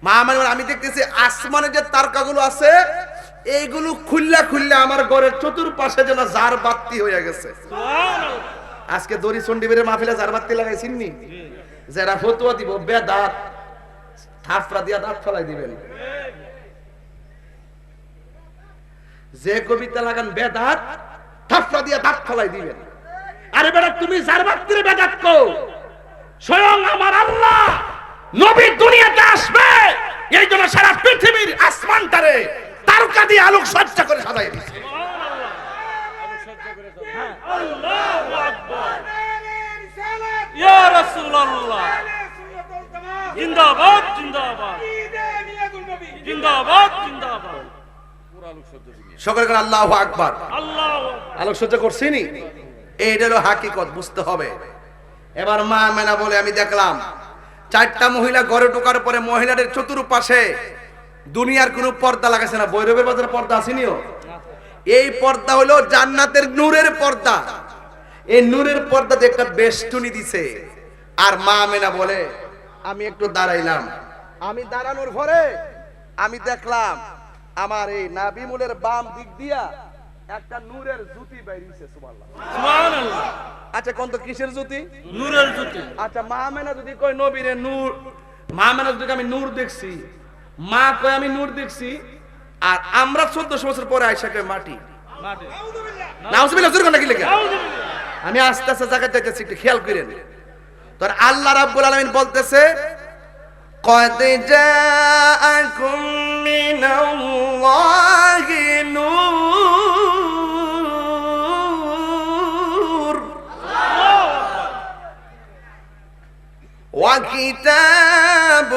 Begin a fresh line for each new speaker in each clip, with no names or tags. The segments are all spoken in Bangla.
মা মানে আমি দেখতেছি আসমানে যে তারকাগুলো আছে এইগুলো খুললা খুললা আমার ঘরের চতুর্পাশে যেন জার বাতি হয়ে গেছে। আজকে দড়ি চন্ডিবের মাহফিলে জার বাতি লাগাইছিননি, যারা ফতুয়া দিব বেদাত থাফরা দিয়া দাঁত ফেলাই দিবেন, যে কবিতা লাগান বেদাত থাফরা দিয়া দাঁত ফেলাই দিবেন। আরে বেটা তুমি জার বাতির বেদাত কো, স্বয়ং আমার আল্লাহ নবী দুনিয়াতে আসবে এই জন্য সারা পৃথিবীর আসমানটারে তারকা দিয়ে আলোক সজ্জা করে সাজাই দিয়েছে।
আল্লাহু আকবার, ইয়া রাসূলুল্লাহ, জিন্দাবাদ জিন্দাবাদ জিন্দাবাদ জিন্দাবাদ।
সকলে করে আল্লাহু আকবার।
আল্লাহু
আলোক সজ্জা করছিনি, এইটা হলো হাকিকত, বুঝতে হবে। এবার মা মেনা বলে আমি দেখলাম চারটা মহিলা ঘরে ঢোকার পরে মহিলাদের চতুর্পাশে দুনিয়ার কোনো পর্দা লাগাছে না। ভৈরবের বাজারে পর্দা আসেনিও, এই পর্দা হলো জান্নাতের নূরের পর্দা। এই নূরের পর্দাতে একটা বেষ্টনী দিছে। আর মা মেনা বলে আমি একটু দাঁড়াইলাম, আমি দাঁড়ানোর পরে আমি দেখলাম আমার এই নাভিমূলের বাম দিক দিয়া একটা নূরের জ্যোতি বাইরিছে।
সুবহানাল্লাহ।
আচ্ছা কোন তো কিসের জ্যোতি?
নূরের জ্যোতি।
আচ্ছা মা মেনা যদি কই নবীরে নূর, মা মেনা যদি আমি নূর দেখছি, মা কয় আমি নূর দেখছি, আর আমরা 1400 বছর পরে আয়েশা কয় মাটি।
মাটি।
নাউজুবিল্লাহ, জোরে কোন কি লেখা?
নাউজুবিল্লাহ।
আমি আস্তে আস্তে জায়গায় যাইতেছি, একটু খেয়াল করেন। তো আল্লাহ রাব্বুল আলামিন বলতেছে قد جاءكم من الله نور وكتاب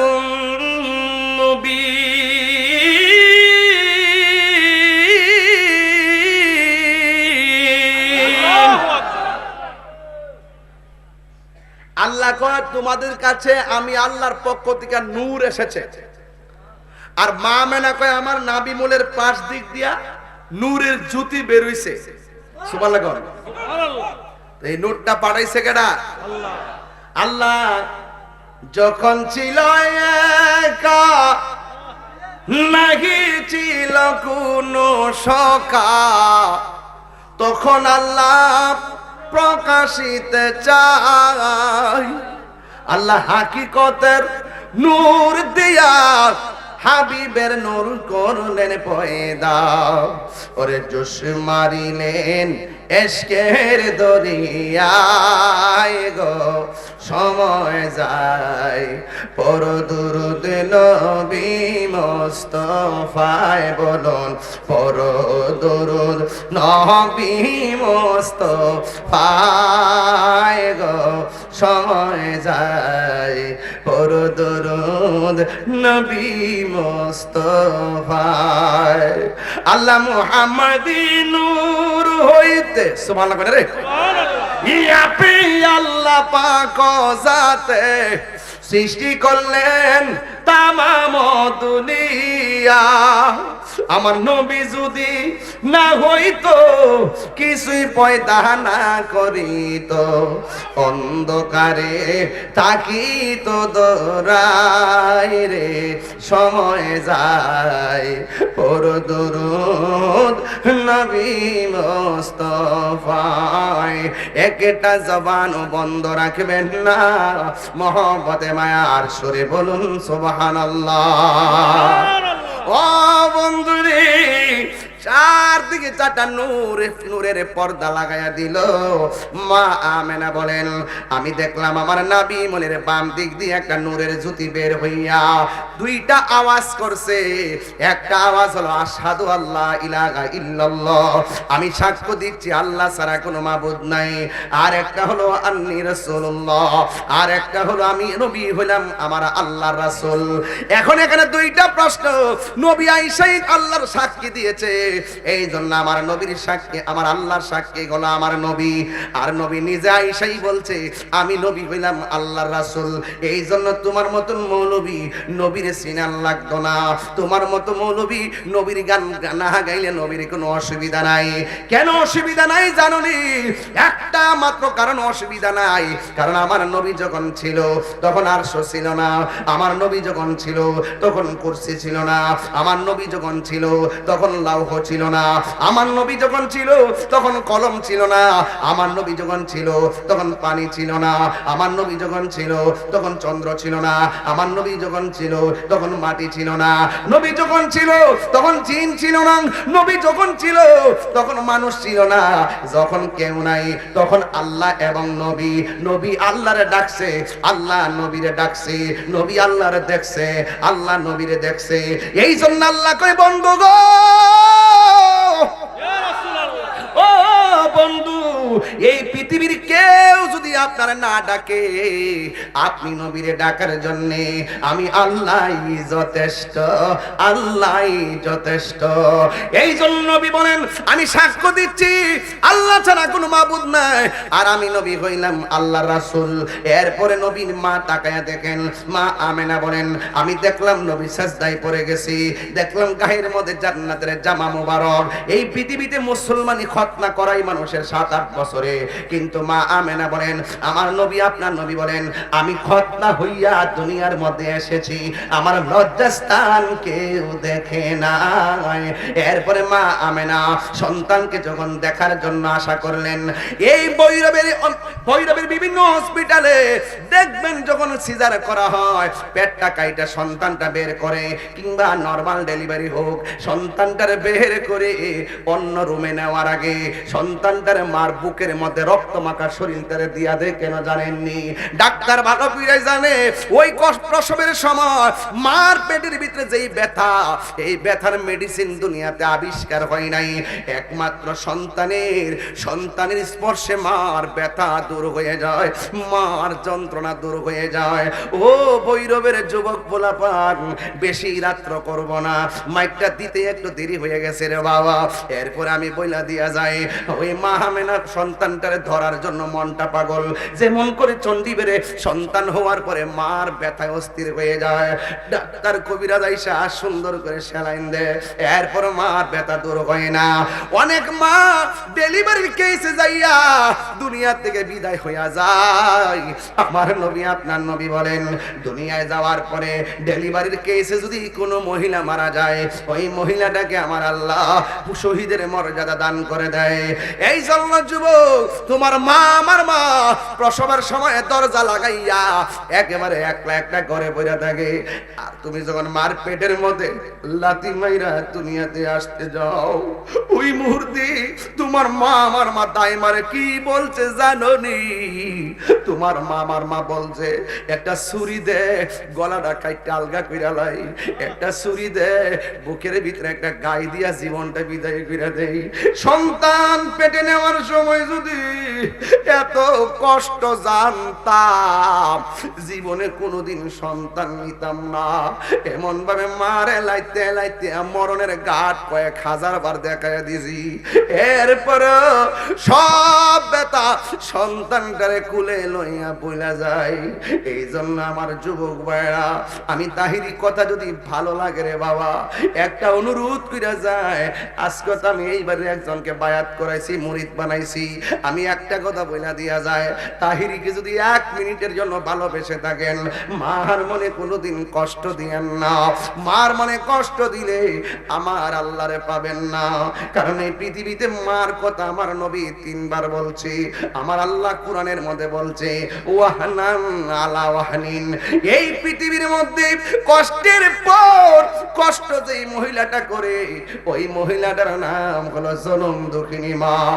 আল্লাহ কয় তোমাদের কাছে আমি আল্লাহর পক্ষ থেকে নূর এসেছে। আর মা মেনা কয় আমার নাভিমূলের পাশ দিক দিয়া নূরের জ্যোতি বের হইছে। সুবহানাল্লাহ। এই নূরটা পাঠাইছে কেডা?
আল্লাহ।
আল্লাহ যখন ছিল একা, নাহি ছিল কোনো সকা, তখন আল্লাহ প্রকাশিতে চাই। আল্লাহ হাকিকতের নূর দিয়া হাবিবের নূর করলেন পয়দা। ওরে জোশ মারিলেন এশকের দরিয়ায় গো, সময় যায় পর দুরুদ নবী মুস্তাফায় বলুন, পর দুরুদ নবী মুস্তাফায় গো, সময় যায় পর দুরুদ নবী মুস্তাফায়। আল্লাহ মুহাম্মাদি নূর হইতে, সুবহানাল্লাহ রে, ইয়া পি আল্লাহ পাক জাতে সৃষ্টি করলেন তামাম দুনিয়া। আমার নবী যদি না হইতো, কিছুই পয়দা না করিত, অন্ধকারে থাকিত দরাই রে, সময় যায় পর দুরুদ নবী মুস্তাফায়। একটা জবান বন্ধ রাখবেন না, মহব্বতে মায়ার সুরে বলুন সুবহানাল্লাহ। ও বন্ধুরে, চারদিকে চারটা নূরের পর্দা লাগাইয়া দিল। মা আমেনা বলেন আমি দেখলাম আমার নাবি মনের বাম দিক দিয়ে একটা নূরের জ্যোতি বের হইয়া দুইটা আওয়াজ করছে। একটা আওয়াজ হলো আশহাদু আল্লাহ ইলাহা ইল্লাল্লাহ, আমি সাক্ষ্য দিচ্ছি আল্লাহ ছাড়া কোনো মাবুদ নাই। আর একটা হলো আন্নী রাসূলুল্লাহ, আর একটা হলো আমি নবী হইলাম আমার আল্লাহর রাসূল। এখন এখানে দুইটা প্রশ্ন, নবী আয়েশা আল্লাহর সাক্ষী দিয়েছে, এই জন্য আমার নবীর সাক্ষী, আমার আল্লাহর সাক্ষী হলো আমার নবী। আর নবী নিজে আইসাই বলছে আমি নবী হইলাম আল্লাহর রাসূল। এই জন্য তোমার মতন মৌলবী নবীর সিনান লাগতো না, তোমার মতো মৌলবী নবীর গান না গাইলে নবীর কোনো অসুবিধা নাই। কেন অসুবিধা নাই জানোনি? একটা মাত্র কারণ অসুবিধা নাই, কারণ আমার নবী যখন ছিল তখন আরশ ছিল না, আমার নবী যখন ছিল তখন কুরসি ছিল না, আমার নবী যখন ছিল তখন লৌহ ছিল না, আমার নবী যখন ছিল তখন কলম ছিল না, আমার নবী যখন ছিল তখন পানি ছিল না, আমার নবী যখন ছিল তখন চন্দ্র ছিল না, আমার নবী যখন ছিল তখন মাটি ছিল না, নবী যখন ছিল তখন জিন ছিল না, নবী যখন ছিল তখন মানুষ ছিল না। যখন কেউ নাই তখন আল্লাহ এবং নবী, নবী আল্লাহরে ডাকছে, আল্লাহ নবীরে ডাকছে, নবী আল্লাহরে দেখছে, আল্লাহ নবীরে দেখছে। এই জন্য আল্লাহ কয় বন্ধু গো,
ইয়া রাসূলুল্লাহ,
ও বন্ধু, এই পৃথিবীর কেউ যদি আপনারা না ডাকে, আপনি নবীরে ডাকার জন্য আমি আল্লাহই যথেষ্ট, আল্লাহই যথেষ্ট। এই জন্য নবী বলেন আমি সাক্ষ্য দিচ্ছি আল্লাহ ছাড়া কোনো মাবুদ নাই, আর আমি নবী হইলাম আল্লাহর রাসূল। এরপরে নবীর মা তাকায়া দেখেন, মা আমেনা বলেন আমি দেখলাম নবী সাজদায় পড়ে গেছি, দেখলাম গায়ের মধ্যে জান্নাতের জামা মোবারক। এই পৃথিবীতে মুসলমানি খতনা করাই মানুষের 7-8 বছরে, কিন্তু মা আমেনা বলেন আমার নবী আপনার নবী বলেন আমি খতনা হইয়া দুনিয়ার মধ্যে এসেছি, আমার লজ্জাস্থান কেউ দেখে নাই। এরপরে মা আমেনা সন্তানকে যখন দেখার জন্য আশা করলেন, এই ভৈরবের বিভিন্ন হসপিটালে দেখবেন যখন সিজার করা হয়, পেটটা কাইটা সন্তানটা বের করে, কিংবা নরমাল ডেলিভারি হোক, সন্তানটার বের করে অন্য রুমে নেওয়ার আগে সন্তানটার মার বুকের মধ্যে রক্ত মাখা শরীরটারে দিয়া দেয়। কেন জানেননি? ডাক্তার ভালো করে জানে ওই প্রসবের সময় মার পেটের ভিতরে যেই ব্যথা, এই ব্যথার মেডিসিন দুনিয়াতে আবিষ্কার হয় নাই, একমাত্র সন্তানের স্পর্শে মার ব্যথা দূর হয়ে যায়, মার যন্ত্রণা দূর হয়ে যায়। ও ভৈরবের যুবক পোলাপান, বেশি রাত্র করব না, মাইকটা দিতে একটু দেরি হয়ে গেছে রে বাবা। এরপর আমি বইলা দিয়া যাই, ওই মা আমেনার সন্তানটারে ধরার জন্য মনটা পাগল, যেমন করে চন্ডী বেড়ে সন্তান হওয়ার পরে মার ব্যথায় অস্থির হয়ে যায়। ডাক্তার কবিরাজ আইসা সুন্দর করে স্যালাইন দেয়, এরপর মার ব্যথা দূর হয় না। অনেক মা ডেলিভারির কেসে যাইয়া দুনিয়া থেকে বিদায় হইয়া যায়। আমার নবী আপনার নবী বলেন দুনিয়ায় যাওয়ার পরে ডেলিভারির কেসে যদি কোনো মহিলা মারা যায়, ওই মহিলাটাকে আমার আল্লাহ শহীদের মর্যাদা দান করে দেয়। এই জন্য যুবক, তোমার মা আমার মা প্রসবের সময় দরজা লাগাইয়া একেবারে একলা একটা ঘরে বইরা থাকে, আর তুমি যখন মার পেটের মধ্যে লাথি মাইরা দুনিয়াতে আসতে যাও, ওই মুহূর্তে তোমার মা আমার মা দায় মারে কি বলছে জানোনি? তোমার মা আমার মা বলছে একটা ছুরি দে, গলাটা কাইটা আলগা কইরা লাই, একটা ছুরি দে, বুকের ভিতরে একটা গাই দিয়া জীবনটা বিদায় কইরা দেই। সন্তান পেটে নেওয়ার সময় যদি এত কষ্ট জানতাম, জীবনে কোনোদিন সন্তান নিতাম না। এমন ভাবে মারে লাইতে লাইতে মরণের ঘাট কয়েক হাজার বার দেখাইয়া দিছি, এরপর সব ব্যথা সন্তানটারে কুলে লইয়া বইলা যায়। এই জন্য আমার যুবক ভাইরা, আমি তাহিরি কথা যদি ভালো লাগে রে বাবা, একটা অনুরোধ কইরা যায়। আজকে তো আমি এইবারে একজনকে বায়াত করাইছি, মুরিদ বানাইছি, আমি একটা কথা বইলা দিয়া যায়, তাহিরিকে যদি 1 মিনিটের জন্য ভালোবেসে থাকেন, মার মনে কোনোদিন কষ্ট দিয়েন না। মার মনে কষ্ট দিলে আমার আল্লাহরে পাবেন না, কারণ এই পৃথিবীতে মার কথা আমার নবী 3 বার বলছে, আমার আল্লাহ কোরআনের মধ্যে বলছে ওয়াহনান আলা ওয়াহনিন। এই পৃথিবীর মধ্যে কষ্টের পর কষ্ট যেই মহিলাটা করে, ওই মহিলাটার নাম হলো জনম দুঃখিনী মা।